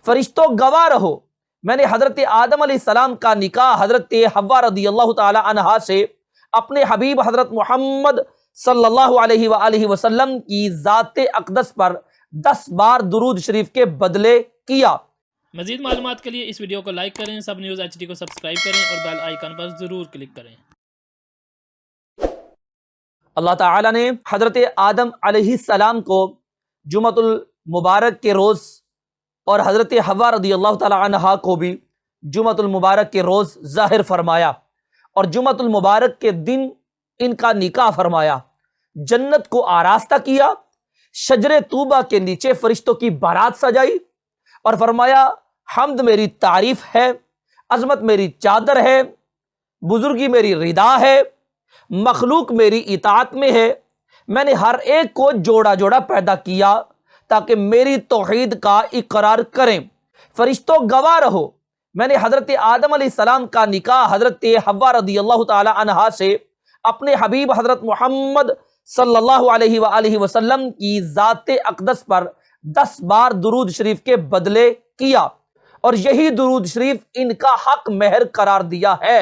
فرشتوں گواہ رہو، میں نے حضرت آدم علیہ السلام کا نکاح حضرت حوا رضی اللہ تعالی عنہا سے اپنے حبیب حضرت محمد صلی اللہ علیہ وآلہ وسلم کی ذات اقدس پر 10 بار درود شریف کے بدلے کیا۔ مزید معلومات کے لیے اس ویڈیو کو لائک کریں، سب نیوز HD کو سبسکرائب کریں اور بیل آئیکن پر ضرور کلک کریں۔ اللہ تعالیٰ نے حضرت آدم علیہ السلام کو جمعۃ المبارک کے روز اور حضرت حوا رضی اللہ تعالی عنہا کو بھی جمعۃ المبارک کے روز ظاہر فرمایا اور جمعۃ المبارک کے دن ان کا نکاح فرمایا، جنت کو آراستہ کیا، شجر طوبہ کے نیچے فرشتوں کی بارات سجائی اور فرمایا حمد میری تعریف ہے، عظمت میری چادر ہے، بزرگی میری ردا ہے، مخلوق میری اطاعت میں ہے، میں نے ہر ایک کو جوڑا جوڑا پیدا کیا تاکہ میری توحید کا اقرار کریں۔ فرشتوں گواہ رہو، میں نے حضرت آدم علیہ السلام کا نکاح حضرت حوا رضی اللہ تعالی عنہا سے اپنے حبیب حضرت محمد صلی اللہ علیہ وآلہ وسلم کی ذات اقدس پر 10 بار درود شریف کے بدلے کیا اور یہی درود شریف ان کا حق مہر قرار دیا ہے۔